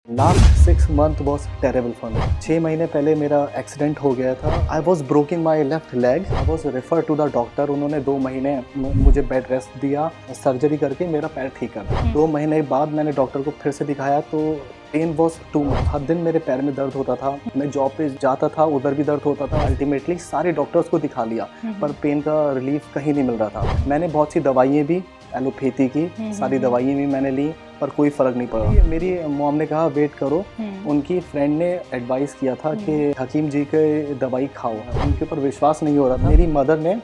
Last 6 month was terrible for me. 6 महीने पहले मेरा एक्सीडेंट हो गया था। I was broking my left leg. I was refer to the doctor. उन्होंने 2 महीने मुझे बेड रेस्ट दिया, सर्जरी करके मेरा पैर ठीक कर दिया। 2 महीने बाद मैंने डॉक्टर को फिर से दिखाया तो पेन वॉज टू मच। हर दिन मेरे पैर में दर्द होता था। मैं जॉब पे जाता था, उधर भी दर्द होता था। अल्टीमेटली सारे डॉक्टर्स को दिखा लिया पर पेन का रिलीफ कहीं नहीं मिल रहा था। मैंने बहुत सी दवाइयाँ भी, एलोपैथी की सारी दवाइयाँ भी मैंने ली पर कोई फ़र्क नहीं पड़ा। मेरी मॉम ने कहा वेट करो। उनकी फ्रेंड ने एडवाइस किया था कि हकीम जी के दवाई खाओ। उनके ऊपर विश्वास नहीं हो रहा था। मेरी मदर ने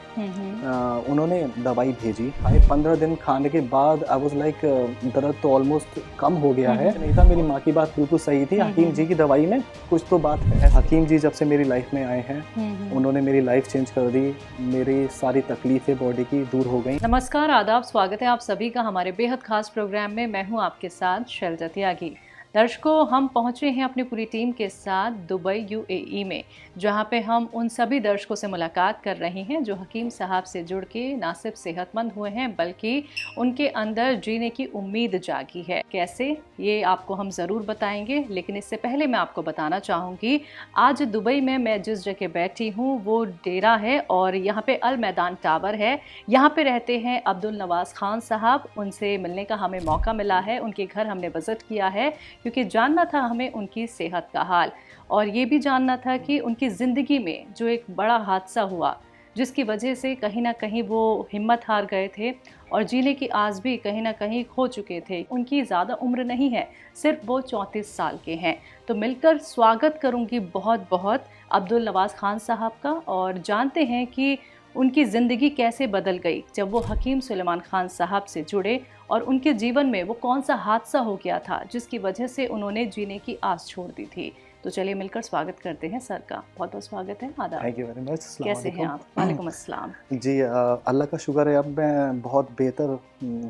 उन्होंने दवाई भेजी। 15 दिन खाने के बाद आई वाज लाइक दर्द तो ऑलमोस्ट कम हो गया है। नहीं था, मेरी माँ की बात बिल्कुल सही थी। हकीम जी की दवाई में कुछ तो बात है। हकीम जी जब से मेरी लाइफ में आए हैं उन्होंने मेरी लाइफ चेंज कर दी। मेरी सारी तकलीफ़ें बॉडी की दूर हो गई। नमस्कार, आदाब, स्वागत है आप सभी का हमारे बेहद खास प्रोग्राम में। मैं हूं आपके साथ शैलजा त्यागी। दर्शकों, हम पहुंचे हैं अपनी पूरी टीम के साथ दुबई यूएई में, जहां पे हम उन सभी दर्शकों से मुलाकात कर रहे हैं जो हकीम साहब से जुड़ के ना सिर्फ सेहतमंद हुए हैं बल्कि उनके अंदर जीने की उम्मीद जागी है। कैसे, ये आपको हम ज़रूर बताएंगे, लेकिन इससे पहले मैं आपको बताना चाहूँगी आज दुबई में मैं जिस जगह बैठी हूँ वो डेरा है और यहाँ पे अल मैदान टावर है। यहाँ पे रहते हैं अब्दुल नवाज खान साहब। उनसे मिलने का हमें मौका मिला है, उनके घर हमने विजिट किया है क्योंकि जानना था हमें उनकी सेहत का हाल और ये भी जानना था कि उनकी ज़िंदगी में जो एक बड़ा हादसा हुआ जिसकी वजह से कहीं ना कहीं वो हिम्मत हार गए थे और जीने की आस भी कहीं ना कहीं खो चुके थे। उनकी ज़्यादा उम्र नहीं है, सिर्फ वो 34 साल के हैं। तो मिलकर स्वागत करूंगी बहुत बहुत अब्दुल नवाज खान साहब का और जानते हैं कि उनकी ज़िंदगी कैसे बदल गई जब वो हकीम सुलेमान खान साहब से जुड़े और उनके जीवन में वो कौन सा हादसा हो गया था जिसकी वजह से उन्होंने जीने की आस छोड़ दी थी। तो चलिए मिलकर स्वागत करते हैं सर का। बहुत बहुत स्वागत है। आदाब। Thank you very much. कैसे हैं आप? वालेकुम अस्सलाम। जी अल्लाह का शुक्र है, अब मैं बहुत बेहतर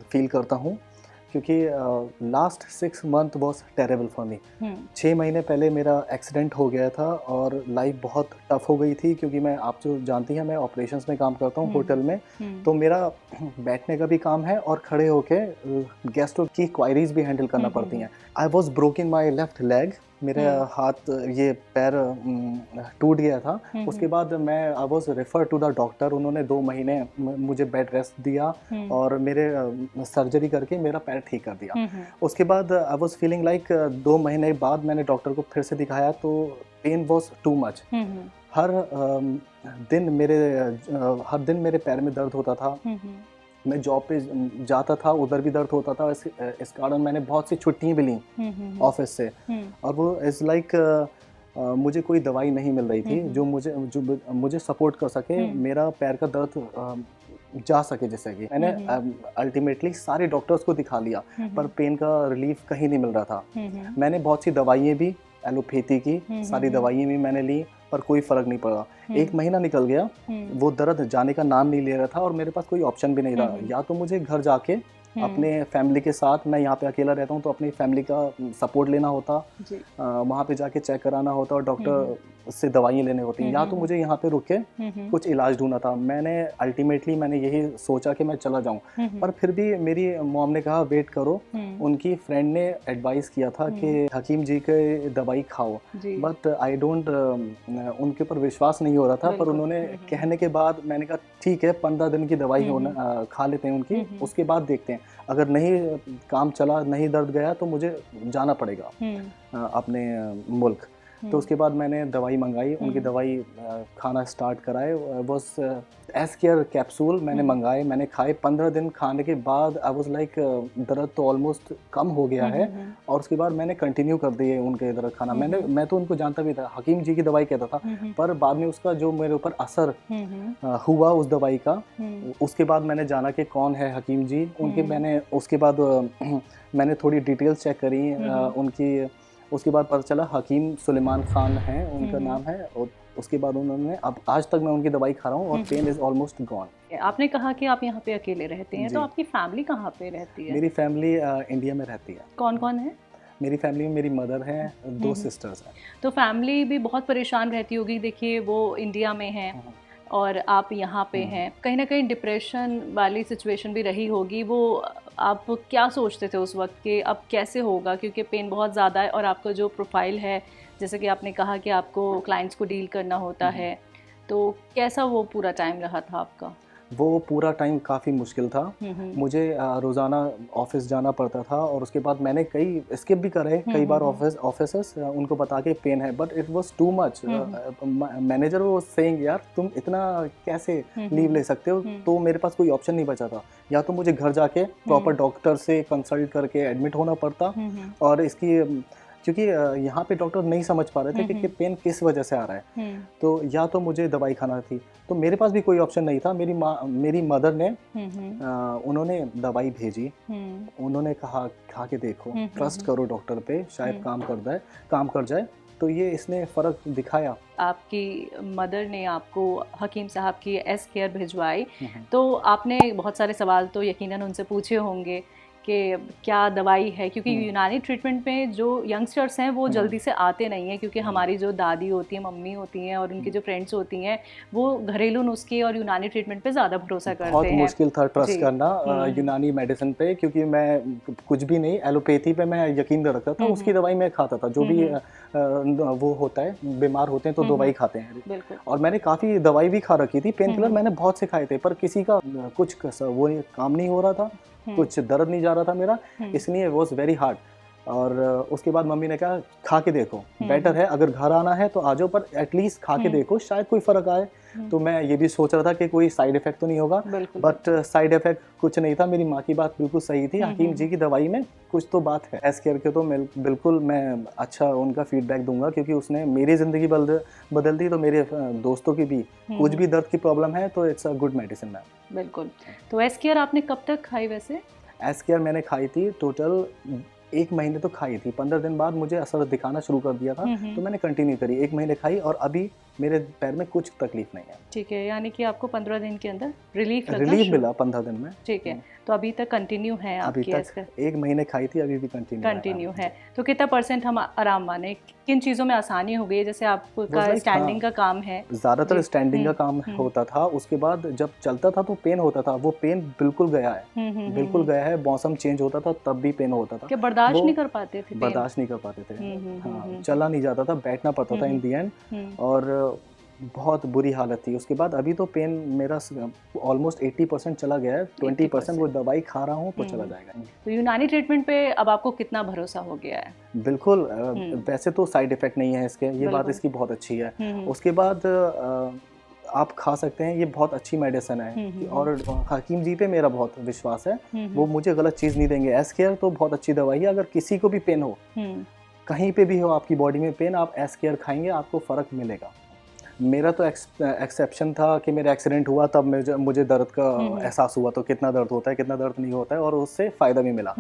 फील करता हूँ क्योंकि last 6 month was terrible for me. 6 महीने पहले मेरा एक्सीडेंट हो गया था और लाइफ बहुत टफ हो गई थी क्योंकि मैं, आप जो जानती हैं, मैं ऑपरेशंस में काम करता हूँ होटल में। तो मेरा बैठने का भी काम है और खड़े होके गेस्टों की क्वायरीज भी हैंडल करना पड़ती हैं। आई was broking my left leg. मेरा हाथ, ये पैर टूट गया था। उसके बाद मैं I was refer to the doctor. उन्होंने 2 महीने मुझे बेड रेस्ट दिया और मेरे सर्जरी करके मेरा पैर ठीक कर दिया। उसके बाद आई वॉज फीलिंग लाइक 2 महीने बाद मैंने डॉक्टर को फिर से दिखाया तो पेन वॉज टू मच। हर दिन मेरे पैर में दर्द होता था। मैं जॉब पे जाता था, उधर भी दर्द होता था। इस कारण मैंने बहुत सी छुट्टियां भी ली ऑफिस से और वो इज़ लाइक मुझे कोई दवाई नहीं मिल रही थी जो मुझे सपोर्ट कर सके, मेरा पैर का दर्द जा सके। जैसे कि मैंने अल्टीमेटली सारे डॉक्टर्स को दिखा लिया पर पेन का रिलीफ कहीं नहीं मिल रहा था। मैंने बहुत सी दवाइयाँ भी, एलोपैथी की सारी दवाइयाँ भी मैंने ली पर कोई फ़र्क नहीं पड़ा। 1 महीना निकल गया, वो दर्द जाने का नाम नहीं ले रहा था और मेरे पास कोई ऑप्शन भी नहीं रहा। या तो मुझे घर जाके अपने फैमिली के साथ, मैं यहाँ पे अकेला रहता हूँ तो अपनी फैमिली का सपोर्ट लेना होता, वहाँ पे जाके चेक कराना होता और डॉक्टर से दवाइयाँ लेने होती हैं, या तो मुझे यहाँ पे रुक के कुछ इलाज ढूंढना था। मैंने यही सोचा कि मैं चला जाऊँ पर फिर भी मेरी मॉम ने कहा वेट करो। उनकी फ्रेंड ने एडवाइस किया था कि हकीम जी के दवाई खाओ, बट आई डोंट, उनके ऊपर विश्वास नहीं हो रहा था। पर उन्होंने कहने के बाद मैंने कहा ठीक है, 15 दिन की दवाई खा लेते हैं उनकी, उसके बाद देखते हैं। अगर नहीं काम चला, नहीं दर्द गया तो मुझे जाना पड़ेगा अपने मुल्क। तो उसके बाद मैंने दवाई मंगाई, उनकी दवाई खाना स्टार्ट कराए। बस एस केयर कैप्सूल मैंने मंगाए, मैंने खाए। 15 दिन खाने के बाद आई वाज लाइक दर्द तो ऑलमोस्ट कम हो गया है और उसके बाद मैंने कंटिन्यू कर दिए उनके दर्द खाना। मैं तो उनको जानता भी था, हकीम जी की दवाई कहता था, पर बाद में उसका जो मेरे ऊपर असर हुआ उस दवाई का, उसके बाद मैंने जाना कि कौन है हकीम जी। मैंने उसके बाद मैंने थोड़ी डिटेल्स चेक करी उनकी। उसके बाद पता चला हकीम सुलेमान खान हैं उनका नाम है। और उसके बाद उन्होंने, अब आज तक मैं उनकी दवाई खा रहा हूँ और पेन इज़ ऑलमोस्ट गॉन। आपने कहा कि आप यहाँ पे अकेले रहते हैं, तो आपकी फैमिली कहाँ पे रहती है? मेरी फैमिली इंडिया में रहती है। कौन कौन है? मेरी फैमिली में मेरी मदर है, 2 सिस्टर्स हैं। तो फैमिली भी बहुत परेशान रहती होगी। देखिए, वो इंडिया में है और आप यहाँ पे हैं, कहीं ना कहीं डिप्रेशन वाली सिचुएशन भी रही होगी। वो आप क्या सोचते थे उस वक्त कि अब कैसे होगा, क्योंकि पेन बहुत ज़्यादा है और आपका जो प्रोफाइल है, जैसे कि आपने कहा कि आपको क्लाइंट्स को डील करना होता है, तो कैसा वो पूरा टाइम रहा था आपका? वो पूरा टाइम काफ़ी मुश्किल था। मुझे रोज़ाना ऑफ़िस जाना पड़ता था और उसके बाद मैंने कई स्किप भी करे कई बार ऑफिसेस उनको बता के पेन है, but it was too much. Manager was saying यार तुम इतना कैसे लीव ले सकते हो? तो मेरे पास कोई ऑप्शन नहीं बचा था, या तो मुझे घर जाके प्रॉपर डॉक्टर से कंसल्ट करके एडमिट होना पड़ता, और इसकी क्योंकि यहाँ पे डॉक्टर नहीं समझ पा रहे थे कि पेन किस वजह से आ रहा है, तो या तो मुझे दवाई खाना थी, तो मेरे पास भी कोई ऑप्शन नहीं था। मेरी मदर ने उन्होंने दवाई भेजी, उन्होंने कहा खा के देखो, ट्रस्ट करो डॉक्टर पे, शायद काम कर जाए। तो ये इसने फ़र्क दिखाया। आपकी मदर ने आपको हकीम साहब की एस केयर भिजवाई, तो आपने बहुत सारे सवाल तो यकीनन उनसे पूछे होंगे कि क्या दवाई है, क्योंकि यूनानी ट्रीटमेंट में जो यंगस्टर्स हैं वो जल्दी से आते नहीं हैं, क्योंकि हमारी जो दादी होती हैं, मम्मी होती हैं और उनकी जो फ्रेंड्स होती हैं, वो घरेलू नुस्खे और यूनानी ट्रीटमेंट पे ज़्यादा भरोसा करते हैं। बहुत मुश्किल था ट्रस्ट करना यूनानी मेडिसिन पे, क्योंकि मैं कुछ भी नहीं, एलोपैथी पे मैं यकीन रखता था, उसकी दवाई मैं खाता था। जो भी वो होता है, बीमार होते हैं तो दवाई खाते हैं, और मैंने काफ़ी दवाई भी खा रखी थी, पेन किलर मैंने बहुत से खाए थे, पर किसी का कुछ वो काम नहीं हो रहा था, कुछ दर्द नहीं जा रहा था मेरा, इसलिए वॉज वेरी हार्ड। और उसके बाद मम्मी ने कहा खा के देखो, बेटर है, अगर घर आना है तो आ जाओ, पर एटलीस्ट खा के देखो, शायद कोई फ़र्क आए। तो मैं ये भी सोच रहा था कि कोई साइड इफ़ेक्ट तो नहीं होगा, बट साइड इफ़ेक्ट कुछ नहीं था। मेरी माँ की बात बिल्कुल सही थी, हकीम जी की दवाई में कुछ तो बात है। एस केयर के तो बिल्कुल मैं अच्छा उनका फीडबैक दूंगा, क्योंकि उसने मेरी ज़िंदगी बदल दी, तो मेरे दोस्तों की भी कुछ भी दर्द की प्रॉब्लम है तो it's a good medicine ma'am. बिल्कुल। तो एस केयर आपने कब तक खाई वैसे? एस केयर मैंने खाई थी टोटल 1 महीने तो खाई थी, 15 दिन बाद मुझे असर दिखाना शुरू कर दिया था, तो मैंने कंटिन्यू करी, 1 महीने खाई, और अभी मेरे पैर में कुछ तकलीफ नहीं है। ठीक है, यानी कि आपको 15 दिन के अंदर रिलीफ मिला 15 दिन में। ठीक है, तो अभी तक कंटिन्यू है आपकी? अभी तक 1 महीने खाई थी, अभी भी कंटिन्यू है। तो कितना % हम आराम माने, किन चीज़ों में आसानी हो गई? जैसे आपका स्टैंडिंग का काम है, ज़्यादातर स्टैंडिंग का काम होता था, उसके बाद जब चलता था तो पेन होता था, वो पेन बिल्कुल गया है, बिल्कुल गया है। मौसम चेंज होता था तब भी पेन होता था। क्या बर्दाश्त नहीं कर पाते थे? बर्दाश्त नहीं कर पाते थे, हाँ, चला नहीं जाता था, बैठना पड़ता था इन दी एंड, और बहुत बुरी हालत थी। उसके बाद अभी तो पेन मेरा ऑलमोस्ट 80% चला गया है, 20% वो दवाई खा रहा हूँ तो चला जाएगा। तो यूनानी ट्रीटमेंट पे अब आपको कितना भरोसा हो गया है? बिल्कुल, वैसे तो साइड इफ़ेक्ट नहीं है इसके, ये बात इसकी बहुत अच्छी है। उसके बाद आप खा सकते हैं, ये बहुत अच्छी मेडिसिन है, और हकीम जी पे मेरा बहुत विश्वास है, वो मुझे गलत चीज़ नहीं देंगे। एस केयर तो बहुत अच्छी दवाई है, अगर किसी को भी पेन हो, कहीं पे भी हो आपकी बॉडी में पेन, आप एस केयर खाएंगे, आपको फ़र्क मिलेगा। मेरा तो एक्सेप्शन था कि मेरा एक्सीडेंट हुआ, तब मुझे दर्द का एहसास हुआ, तो कितना दर्द होता है, कितना दर्द नहीं होता है, और उससे फ़ायदा भी मिला।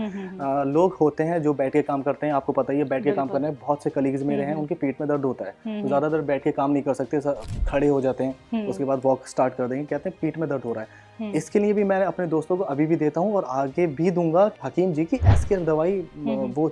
लोग होते हैं जो बैठ के काम करते हैं, आपको पता ही है, बैठ के काम करने में बहुत से कलीग्स मेरे हैं, उनके पेट में दर्द होता है, तो ज़्यादातर बैठ के काम नहीं कर सकते, खड़े हो जाते हैं, उसके बाद वॉक स्टार्ट कर देंगे, कहते हैं पीठ में दर्द हो रहा है। इसके लिए भी मैं अपने दोस्तों को अभी भी देता हूँ, और आगे भी दूंगा, हकीम जी की एस केयर दवाई वो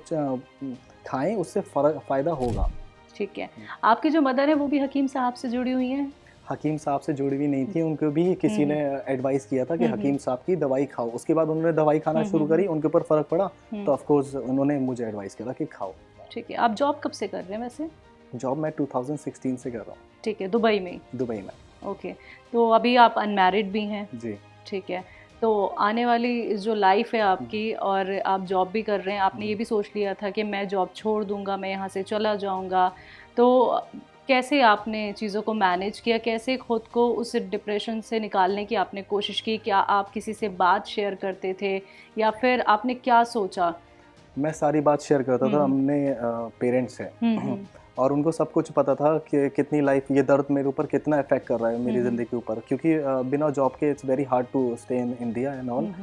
खाएं, उससे फ़ायदा होगा। ठीक है, आपकी जो मदर है वो भी हकीम साहब से जुड़ी हुई हैं? हकीम साहब से जुड़ी हुई नहीं थी, उनको भी किसी ने एडवाइस किया था कि हकीम साहब की दवाई खाओ। उसके बाद उन्होंने दवाई खाना शुरू करी, उनके ऊपर फ़र्क पड़ा, तो ऑफ कोर्स उन्होंने मुझे एडवाइस किया कि खाओ। ठीक है, आप जॉब कब से कर रहे हैं वैसे? जॉब मैं 2016 से कर रहा हूँ। ठीक है, दुबई में? दुबई में। ओके, तो अभी आप अनमैरिड भी हैं? जी। ठीक है, तो आने वाली जो लाइफ है आपकी, और आप जॉब भी कर रहे हैं, आपने ये भी सोच लिया था कि मैं जॉब छोड़ दूंगा, मैं यहाँ से चला जाऊँगा, तो कैसे आपने चीज़ों को मैनेज किया? कैसे खुद को उस डिप्रेशन से निकालने की आपने कोशिश की? क्या आप किसी से बात शेयर करते थे, या फिर आपने क्या सोचा? मैं सारी बात शेयर करता था अपने पेरेंट्स से, और उनको सब कुछ पता था कि कितनी लाइफ, ये दर्द मेरे ऊपर कितना इफेक्ट कर रहा है मेरी ज़िंदगी के ऊपर, क्योंकि बिना जॉब के it's very hard to stay in India and all,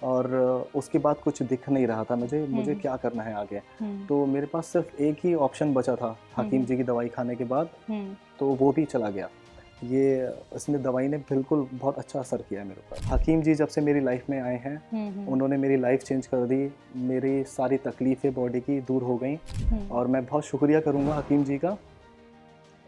और उसके बाद कुछ दिख नहीं रहा था मुझे क्या करना है आगे। तो मेरे पास सिर्फ एक ही ऑप्शन बचा था हकीम जी की दवाई खाने के बाद, तो वो भी चला गया। इसने दवाई ने बिल्कुल बहुत अच्छा असर किया है मेरे ऊपर। हकीम जी जब से मेरी लाइफ में आए हैं, उन्होंने मेरी लाइफ चेंज कर दी, मेरी सारी तकलीफ़ें बॉडी की दूर हो गई, और मैं बहुत शुक्रिया करूँगा हकीम जी का।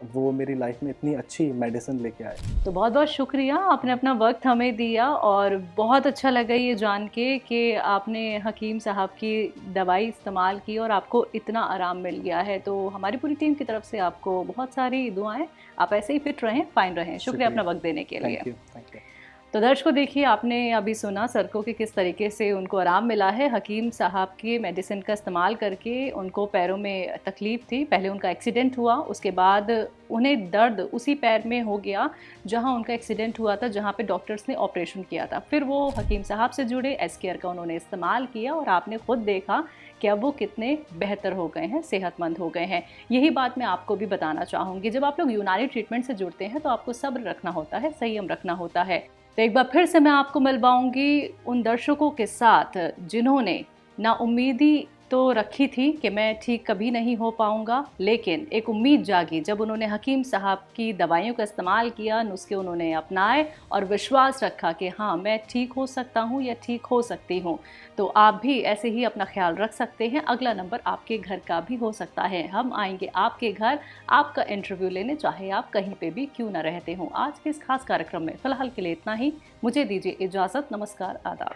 वो मेरी लाइफ में इतनी अच्छी मेडिसिन लेके आए। तो बहुत बहुत शुक्रिया, आपने अपना वक्त हमें दिया और बहुत अच्छा लगा ये जान के कि आपने हकीम साहब की दवाई इस्तेमाल की और आपको इतना आराम मिल गया है। तो हमारी पूरी टीम की तरफ से आपको बहुत सारी दुआएं, आप ऐसे ही फिट रहें, फाइन रहें। शुक्रिया अपना वक्त देने के लिए। Thank you. तो दर्शकों, देखिए आपने अभी सुना सड़कों के किस तरीके से उनको आराम मिला है हकीम साहब की मेडिसिन का इस्तेमाल करके। उनको पैरों में तकलीफ़ थी, पहले उनका एक्सीडेंट हुआ, उसके बाद उन्हें दर्द उसी पैर में हो गया जहां उनका एक्सीडेंट हुआ था, जहां पे डॉक्टर्स ने ऑपरेशन किया था। फिर वो हकीम साहब से जुड़े, एस केयर का उन्होंने इस्तेमाल किया और आपने खुद देखा कि अब वो कितने बेहतर हो गए हैं, सेहतमंद हो गए हैं। यही बात मैं आपको भी बताना चाहूँगी, जब आप लोग यूनानी ट्रीटमेंट से जुड़ते हैं तो आपको सब्र रखना होता है, संयम रखना होता है। तो एक बार फिर से मैं आपको मिलवाऊंगी उन दर्शकों के साथ जिन्होंने ना उम्मीदी तो रखी थी कि मैं ठीक कभी नहीं हो पाऊंगा, लेकिन एक उम्मीद जागी जब उन्होंने हकीम साहब की दवाइयों का इस्तेमाल किया, नुस्खे उन्होंने अपनाए और विश्वास रखा कि हाँ, मैं ठीक हो सकता हूँ या ठीक हो सकती हूँ। तो आप भी ऐसे ही अपना ख्याल रख सकते हैं। अगला नंबर आपके घर का भी हो सकता है। हम आएंगे आपके घर आपका इंटरव्यू लेने, चाहे आप कहीं पे भी क्यों ना रहते हों। आज के इस खास कार्यक्रम में फ़िलहाल के लिए इतना ही। मुझे दीजिए इजाज़त। नमस्कार, आदाब।